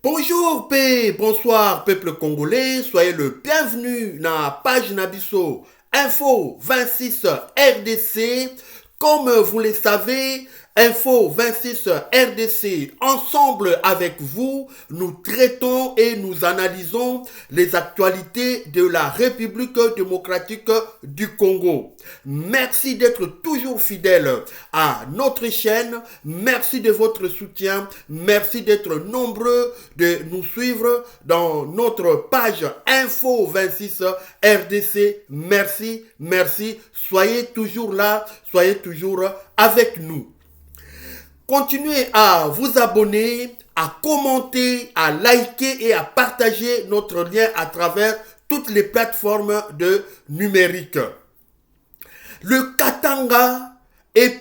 Bonjour, bonsoir, peuple congolais. Soyez le bienvenu dans la page Nabiso Info 26 RDC. Comme vous le savez, Info 26 RDC, ensemble avec vous, nous traitons et nous analysons les actualités de la République démocratique du Congo. Merci d'être toujours fidèle à notre chaîne. Merci de votre soutien. Merci d'être nombreux de nous suivre dans notre page Info 26 RDC. Merci, merci. Soyez toujours là, soyez toujours avec nous. Continuez à vous abonner, à commenter, à liker et à partager notre lien à travers toutes les plateformes de numérique. Le Katanga est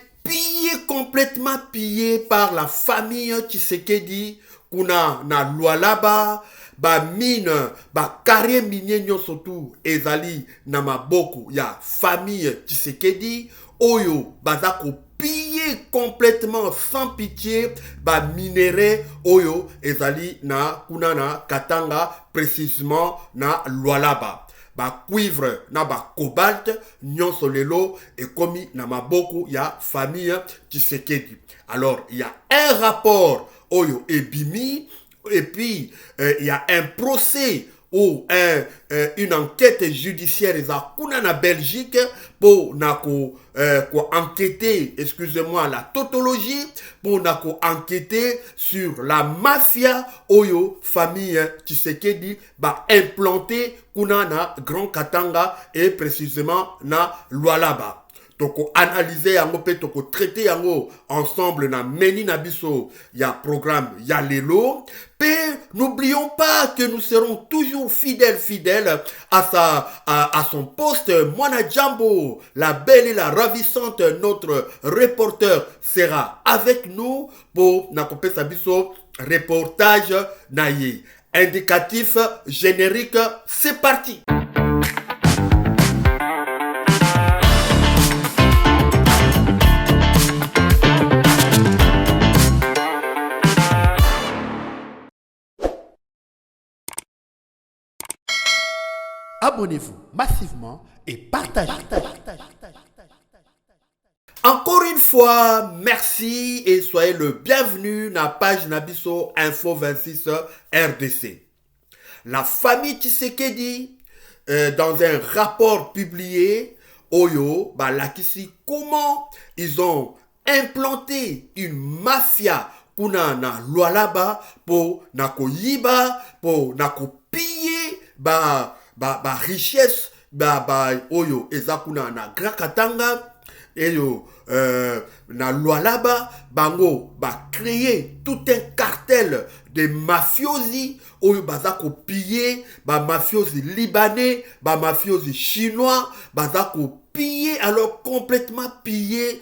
complètement pillé par la famille Tshisekedi. Kuna na Lualaba, ba mine, ba carrière minier surtout ezali na maboko ya famille Tshisekedi. Oyo bazako pillé complètement sans pitié ba minerai oyo ezali na kuna na Katanga, précisément na Lualaba. Ba cuivre na ba cobalt nyonso lelo ekomi na maboko ya famille Tshisekedi. Alors il y a un rapport oyo ebimi et puis il y a un procès ou une enquête judiciaire eza kuna na Belgique pour nako enquêter, excusez-moi, la tautologie, pour nako enquêter sur la mafia oyo famille Tshisekedi ba implanté kuna na Grand Katanga et précisément na Lualaba. Toko analyser yango pe toko traiter yango ensemble na meni na biso ya programme ya lelo. N'oublions pas que nous serons toujours fidèles à son poste. Mwana Jambo, la belle et la ravissante, notre reporter sera avec nous pour nakope sabiso reportage naye. Indicatif générique, c'est parti. Abonnez-vous massivement et partagez. Encore une fois, merci et soyez le bienvenu dans la page Nabiso Info 26 RDC. La famille Tshisekedi, dans un rapport publié, Oyo, Lakisi, comment ils ont implanté une mafia kuna na Lualaba pour nako yiba, pour nako piller, richesse oyo ezakuna na Grand Katanga eyo na Lualaba bango créer tout un cartel de mafiosi oyo bazako piller mafiosi libanais mafiosi chinois bazako piller, alors complètement piller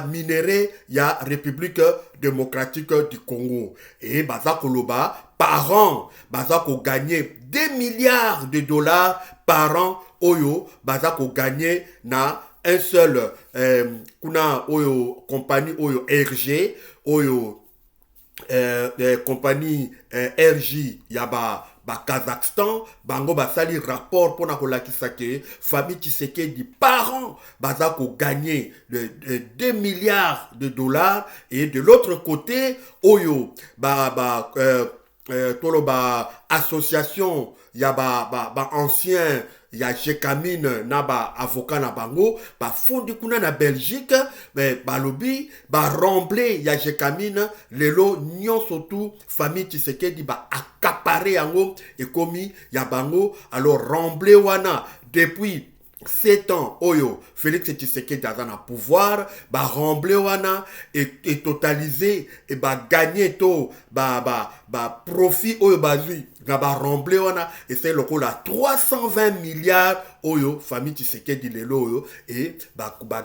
minerai ya République démocratique du Congo et bazako loba par an bazako gagner 2 milliards de dollars par an oyo bazako gagner na un seul kuna oyo compagnie oyo RG oyo compagnie RJ yaba Kazakhstan bango basali rapport pour na kolakisa ke famille Tshisekedi par an bazako gagner de 2 milliards de dollars et de l'autre côté oyo association ya ancien ya Jekamine na avocat na bango fondi kuna na Belgique balobi remblé ya Jekamine lelo nyonso tout famille Tshisekedi accaparé yango ekomi ya bango. Alors remblé wana depuis 7 ans oyo Félix Tshisekedi aza na pouvoir remblé wana et totalisé et gagné to profit oyo bazui na remblé wana et c'est lokola 320 milliards oyo famille Tshisekedi lelo oyo et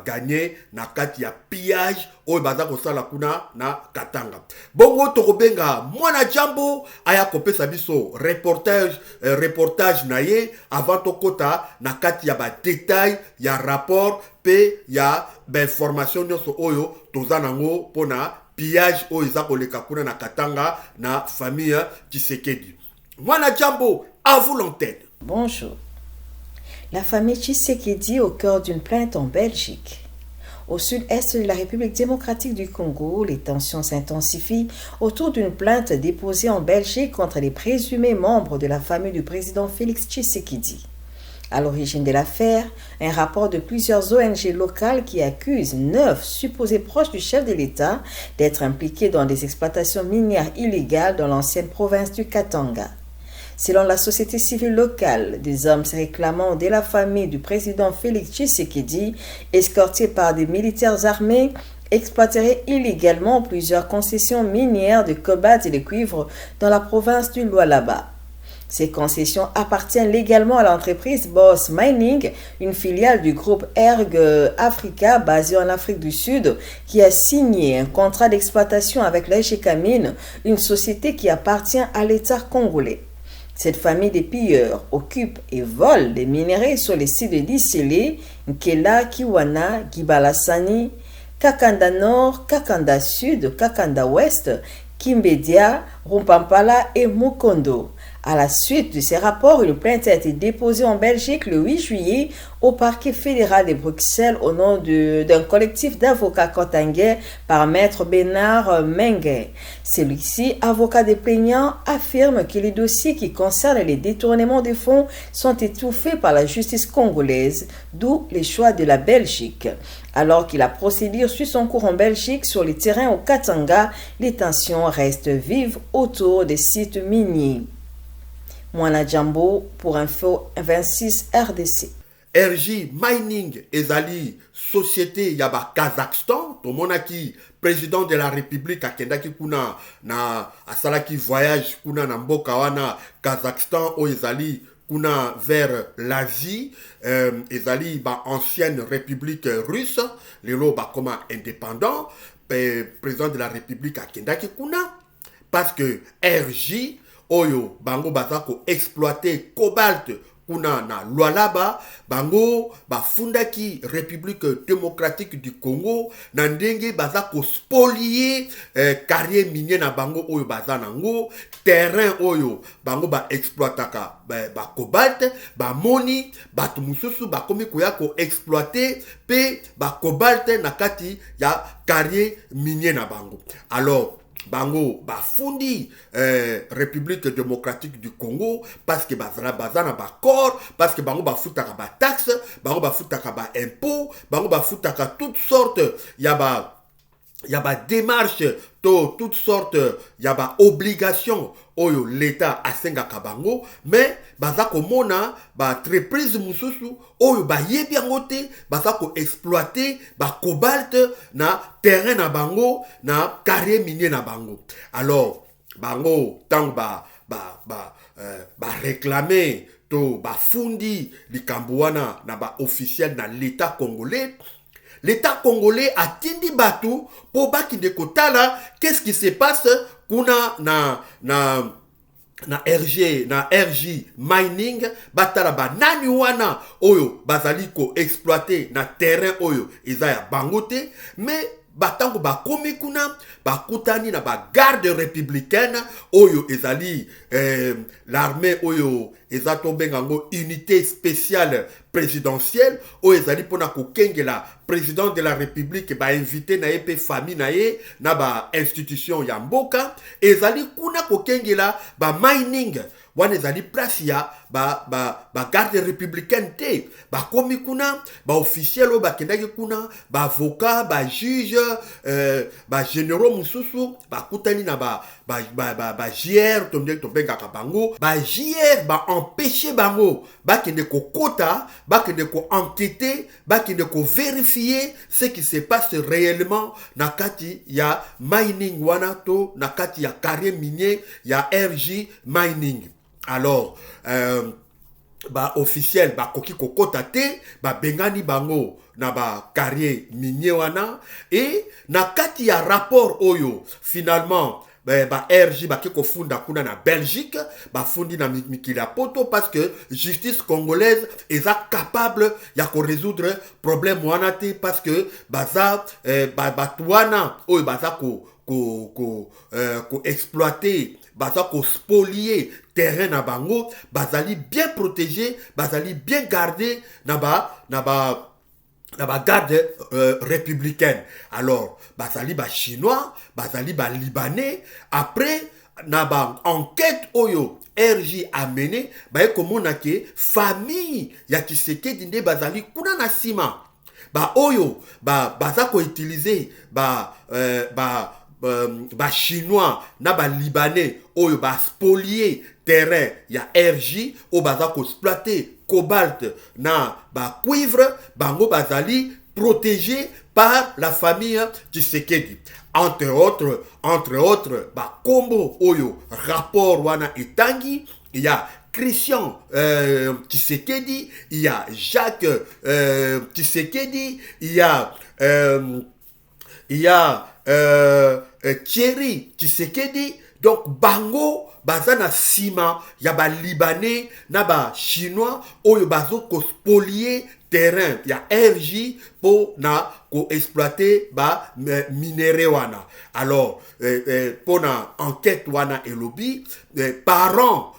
gagné na kati ya pillage oyo baza kosala kuna na Katanga. Bongo tokobenga Mwana Jambo aya kopesa biso reportage na ye avant tokota na kati ya détail ya rapport pe ya information nyonso oyo toza nango pona pillage oyo eza koleka kuna na Katanga na famille Tshisekedi. Mwana Jambo, à vous l'antenne. Bonjour. La famille Tshisekedi au cœur d'une plainte en Belgique. Au sud-est de la République démocratique du Congo, les tensions s'intensifient autour d'une plainte déposée en Belgique contre les présumés membres de la famille du président Félix Tshisekedi. À l'origine de l'affaire, un rapport de plusieurs ONG locales qui accusent 9 supposés proches du chef de l'État d'être impliqués dans des exploitations minières illégales dans l'ancienne province du Katanga. Selon la société civile locale, des hommes se réclamant de la famille du président Félix Tshisekedi, escortés par des militaires armés, exploiteraient illégalement plusieurs concessions minières de cobalt et de cuivre dans la province du Lualaba. Ces concessions appartiennent légalement à l'entreprise Boss Mining, une filiale du groupe Erg Africa basée en Afrique du Sud, qui a signé un contrat d'exploitation avec l'Egecamine, une société qui appartient à l'État congolais. Cette famille de pilleurs occupe et vole des minerais sur les sites de Lisele, Nkela, Kiwana, Gibalasani, Kakanda Nord, Kakanda Sud, Kakanda Ouest, Kimbedia, Rumpampala et Mukondo. À la suite de ces rapports, une plainte a été déposée en Belgique le 8 juillet au parquet fédéral de Bruxelles au nom d'un collectif d'avocats cotangais par maître Bernard Mengue. Celui-ci, avocat des plaignants, affirme que les dossiers qui concernent les détournements de fonds sont étouffés par la justice congolaise, d'où les choix de la Belgique. Alors que la procédure suit son cours en Belgique, sur les terrains au Katanga, les tensions restent vives autour des sites miniers. Mwana Jambo pour Info 26 RDC. RJ Mining ezali société yaba Kazakhstan, tomonaki président de la République akendaki kuna na asalaki voyage kuna na mboka wana Kazakhstan o ezali kuna vers l'Asie, ezali ba ancienne république russe, lelo ba koma indépendant, président de la République akendaki kuna parce que RJ Oyo, bango bazako exploiter cobalt kuna na Lualaba, bango bafundaki République démocratique du Congo, na ndenge bazako spolier carrière minier na bango oyo bazanango, terrain oyo bango ba exploitaka ba cobalt, ba moni, batu mususu ba komi koya ko exploiter pe ba cobalt na kati ya carrière minier na bango. Alors bango bafundi République démocratique du Congo parce que bazana ba corps, parce que bango bafutaka ba taxe, bango bafutaka ba impôt, bango bafutaka toutes sortes yaba démarche to toutes sortes yaba obligation oyo l'État asenga kabango, mais bazako mona ba entreprise mususu oyo ba yebi angote bazako exploiter ba cobalt na terrain na bango na carrière minier na bango. Alors bango tang ba réclamer to ba fundi likambuana na ba officiel na l'État congolais. L'État congolais a tindi batu pour baki de kotala qu'est-ce qui se passe kuna na RJ Mining batala ba nani wana oyo bazaliko exploiter na terrain oyo eza ya bangote, mais batango bakomi kuna bakutani na ba garde républicaine oyo ezali l'armée oyo eza tombengango unité spéciale présidentielle oyo ezali pona kokengela président de la République ba invité na ye pe famille na ye na ba institution ya mboka ezali kuna kokengela ba mining wana ezali place ya ba garde républicaine te bakomi kuna ba officiel oyo bakendaki kuna ba avocat ba juge ba généraux mususu bakutani na ba JR tobengaka bango ba JR ba empêcher bango bakende kokota bakende ko enquêter bakende ko vérifier ce qui se passe réellement na kati ya mining wana to na kati ya carrière minier ya RJ Mining. Alors ba officiel ba koki kokota te ba bengani bango na ba carrière minier wana et na kati ya rapport oyo finalement ba RJ ba kiko funda kuna na Belgique ba fundi na mikila poto parce que justice congolaise est capable ya ko résoudre problème wana te parce que baza batuana oyo baza ko ko exploiter baza ko spolier terrain na bango bazali bien protégé bazali bien gardé na ba garde républicaine. Alors bazali ba chinois bazali ba libanais après na ba enquête oyo RJ a mené ba komona ke famille ya Tshisekedi nde bazali kuna na sima ba oyo baza ko utiliser ba chinois na ba libanais oyo ba spolier terrain ya RJ o baza ko exploiter cobalt na ba cuivre bango bazali protégé par la famille Tshisekedi. Entre autres ba kombo oyo rapport wana etangi il y a Christian Tshisekedi, il y a Jacques Tshisekedi, il y a Thierry Tshisekedi. Donc bango bazana sima ya ba libanais na ba chinois oyo bazo ko spolier terrain ya RJ pour na ko exploiter ba minéraux wana. Alors pour na enquête wana elobi parents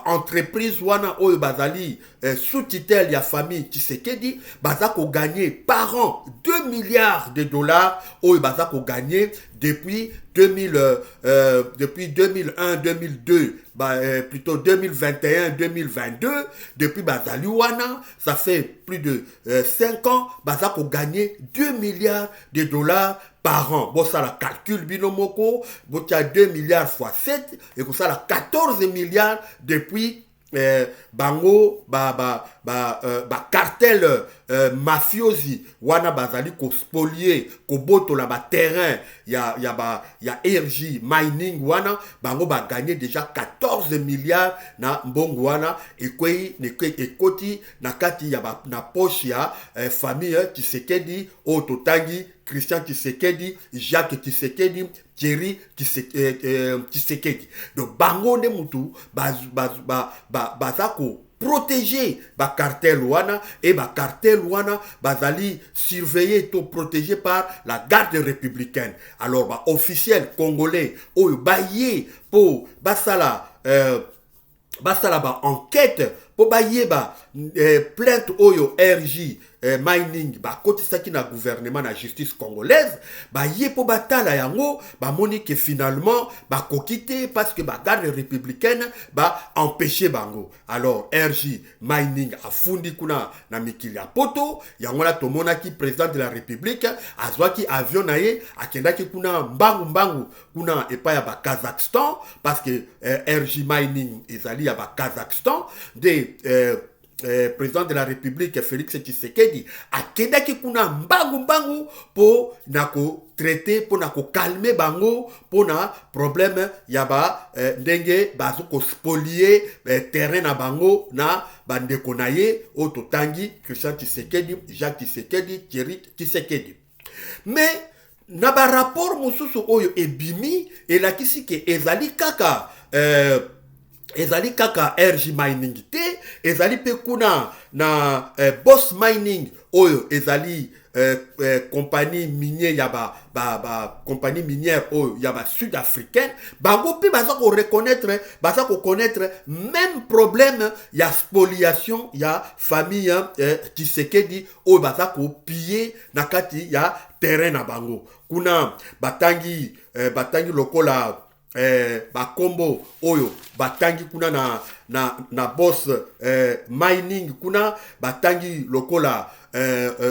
entreprise wana oyo bazali sous tutelle ya famille Tshisekedi baza ko gagner par an 2 milliards de dollars oyo baza ko gagner depuis 2001 2002 plutôt 2021 2022 depuis bazali wana ça fait plus de 5 ans baza ko gagner 2 milliards de dollars par an. Bon, ça la calcul binomoko, bon, tu as 2 milliards fois 7, et comme ça la 14 milliards depuis bango cartel mafiosi wana bazali ko spolier ko boto la ba terrain ya RJ mining wana bango ba gagner déjà 14 milliards na mbongo wana ekoti na kati ya na poche ya famille Tshisekedi o totangi Christian Tshisekedi, Jacques Tshisekedi, Thierry Tshisekedi. Donc bango ne mutu bazako protéger ba cartel wana et ba cartel wana bazali surveillé to protégé par la garde républicaine. Alors ba officiel congolais oyo baye pour basala ba enquête pour baye ba plainte oyo RJ mining ba kotisaki na gouvernement na justice congolaise ba ye po batala yango ba moni que finalement ba kokité parce que ba garde républicaine ba empêcher bango. Alors RJ mining a fundi kuna na mikili ya poto yango la tomona ki président de la république azwaki avion na ye akendaki kuna mbangu kuna epa ya ba Kazakhstan parce que RJ mining ezali ya ba Kazakhstan de président de la République Félix Tshisekedi akendaki kuna mbangu po nako traiter po nako calmer bango po na problème ya ba ndenge bazo ko spolier terrain na bango na bandeko na ye o totangi Christian Tshisekedi, Jacques Tshisekedi, Thierry Tshisekedi. Mais na ba rapport mosusu oyo ebimi elakisi ke ezali kaka RJ mining te ezali pe kuna na Boss Mining oyo ezali compagnie minière ya compagnie minière oyo ya ba sud-africaine bango pe baza ko reconnaître baza ko connaître même problème ya spoliation ya famille Tshisekedi oyo baza ko piller na kati ya terrain na bango kuna batangi lokola bakombo oyo batangi kuna na Boss Mining kuna batangi lokola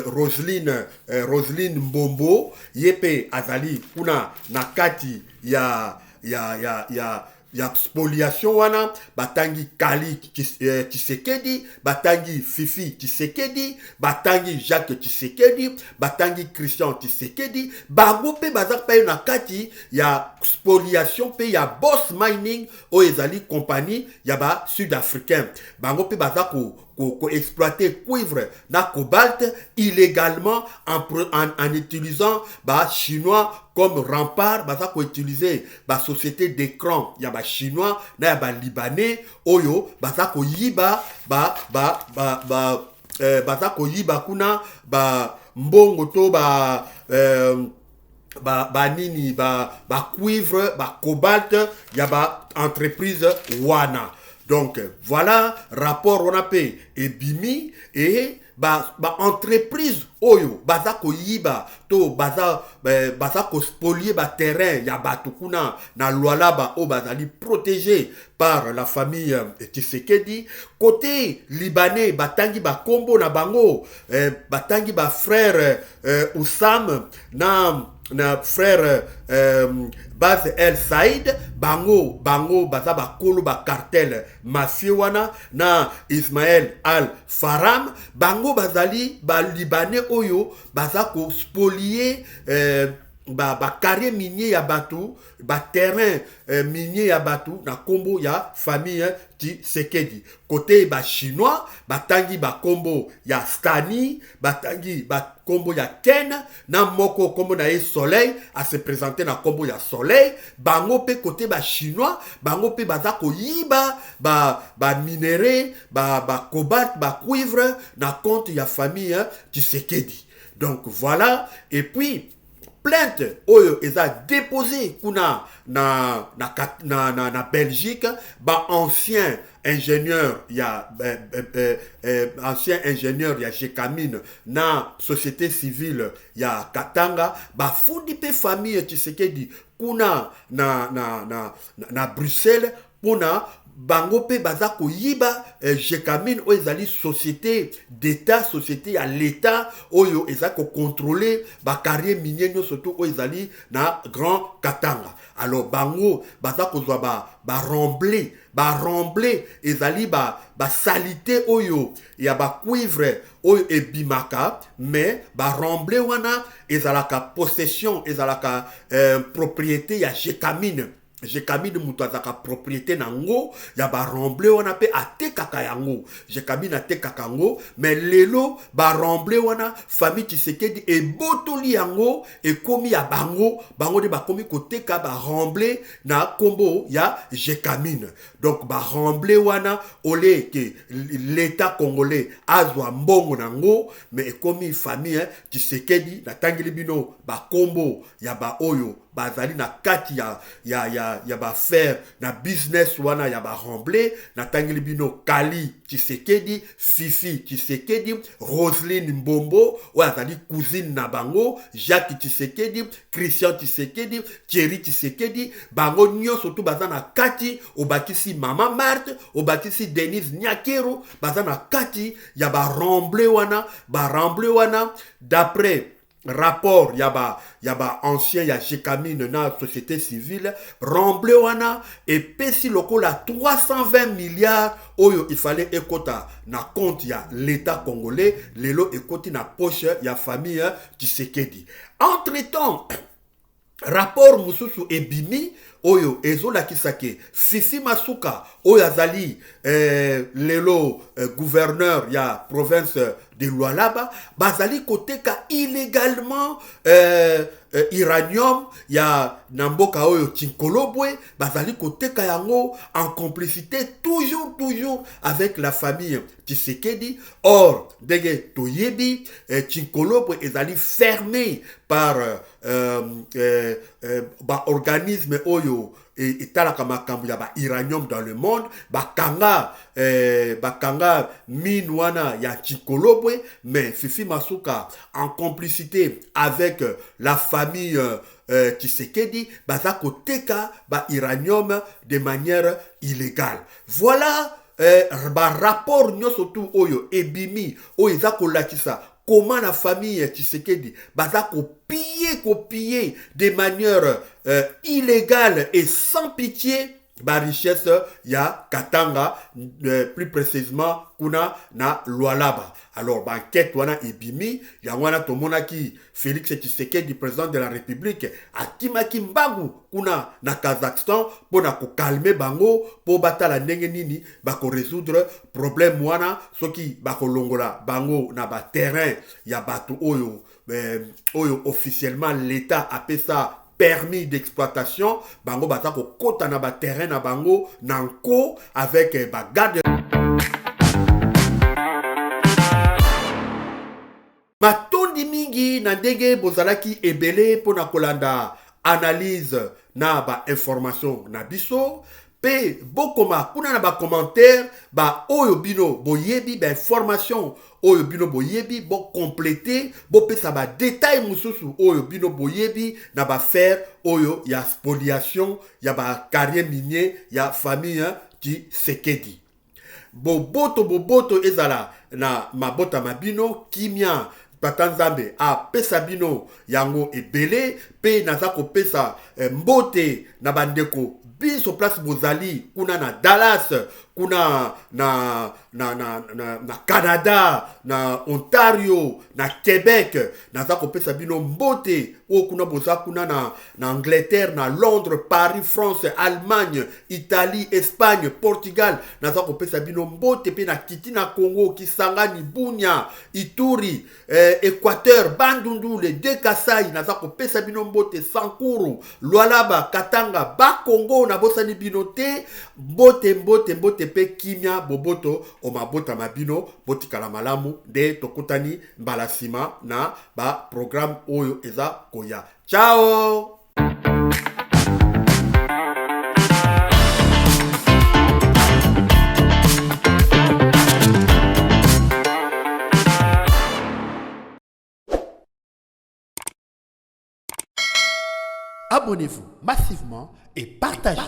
Roseline Mbombo yepe azali kuna na kati ya spoliation wana batangi Kali Tshisekedi batangi Fifi Tshisekedi batangi Jacques Tshisekedi batangi Christian Tshisekedi bango pe baza pa na kati ya spoliation pe ya Boss Mining o ezali compagnie ya ba sud-africain bango pe baza ko exploiter cuivre na cobalt illégalement en utilisant ba chinois comme rempart baza ko utiliser ba société d'écran ya ba chinois na ya ba libanais oyo baza ko yiba baza ko yiba kuna ba mbongo to nini cuivre, cobalt, il y a entreprise wana. Donc voilà rapport on appelle ebimi et entreprise oyo baza ko yiba to baza ko spolier terrain ya batu kuna na Lualaba o bazali protégé par la famille Tshisekedi. Côté libanais batangi kombo na bango, batangi frère Oussam na frère Baz El Saïd bango baza kolo cartel mafieux wana na Ismaël Al Faram bango bazali libanais oyo baza ko spolier carré minier ya batu terrain minier ya batu na kombo ya famille Tshisekedi. Côté chinois batangi kombo ya Stani, batangi kombo ya Ken na moko kombo na Soleil a se présenter na kombo ya Soleil. Bango pe côté chinois bango pe baza ko yiba minerai cobalt cuivre na compte ya famille Tshisekedi. Donc voilà. Et puis plainte oyo eza déposé kuna na Belgique ancien ingénieur ya ancien ingénieur ya Jekamine na société civile ya Katanga fundi pe famille Tshisekedi kuna na Bruxelles pona bango pe baza ko yiba Jekamine oyo ezali société d'état, société ya l'état oyo eza ko contrôler carrière minier surtout oyo ezali na Grand Katanga. Alors bango baza ko zwa remblai ezali salité oyo ya cuivre oyo ebimaka mais remblai wana ezalaka possession ezalaka propriété ya Jekamine. Jekamine mutu azaka propriété nango ya remblai wana pe atekaka yango. Jekamine atekaka yango mais lelo remblai wana famille Tshisekedi ebotoli yango ekomi ya bango de bakomi koteka remblai na kombo ya Jekamine. Donc remblai wana ole ke l'état congolais azwa mbongo nango mais ekomi famille Tshisekedi na tangeli bino kombo ya oyo bazali na kati ya faire na business wana ya remblai na tangeli bino Kali Tshisekedi, Fifi Tshisekedi, Roselyne Mbombo oyo azali cousine na bango, Jacques Tshisekedi, Christian Tshisekedi, Thierry Tshisekedi, bango nyonso tu baza na kati obakisi Mama Marthe, obakisi Denise Nyakero baza na kati ya remblai wana d'après rapport yaba ancien ya Jekamine na société civile remblai wana epesi lokola 320 milliards oyo il fallait ekota na compte ya l'état congolais lelo ekoti na poche ya famille Tshisekedi. Entre-temps rapport mususu ebimi oyo ezolakisake Fifi Masuka oyo azali lelo gouverneur ya province de Lualaba bazali koteka illégalement uranium ya namboka oyo Tchinkolobwe bazali koteka yango en complicité toujours avec la famille Tshisekedi. Or ndenge toyebi Tchinkolobwe ezali fermé par organisme oyo etalaka makambo ya uranium dans le monde bakanga mine wana ya Tchinkolobwe. Mais Fifi Masuka en complicité avec la famille Tshisekedi baza koteka uranium de manière illégale. Voilà rapport nyoso tu oyo ebimi oyo eza kolakisa comment la famille Tshisekedi baza copier de manière illégale et sans pitié richesse ya Katanga, plus précisément kuna na Lualaba. Alors enquête wana ebimi ya wana tomonaki Félix Tshisekedi, président de la République, atimaki mbangu kuna na Kazakhstan pona ko calmer bango po batala ndenge nini bako résoudre problème wana soki bako longola bango na terrain ya batu oyo officiellement l'état appelle ça permis d'exploitation. Bango baza ko kota na terrain na bango nanko avec garde matondi mingi na ndenge bozalaki ebele pona kolanda analyse na ba information na biso pe bokoma kuna na ba commentaire ba oyo bino boyebi ba information oyo bino boyebi bo compléter bo pesa ba détail mususu oyo bino boyebi na ba faire oyo ya spoliation ya ba carrière minier ya famille Tshisekedi. Boboto ezala na mabota mabino kimia Patanzambe a pesa bino yango ebele pe naza ko pesa mbote na bandeko biso place bozali kuna na Dallas kuna na Canada na Ontario na Québec naza ko pesa bino mbote o kuna boza kuna na Angleterre na Londres Paris France Allemagne Italie Espagne Portugal naza ko pesa bino mbote pe na kiti na Congo Kisangani Bunia Ituri Équateur Bandundu le Dekasai naza ko pesa bino mbote Sankuru Lualaba Katanga ba Congo na bosani bino te mbote pe kimia boboto o mabota mabino botikala malamu de tokutani mbala sima na ba programme oyo eza koya. Ciao. Abonnez-vous massivement et partagez.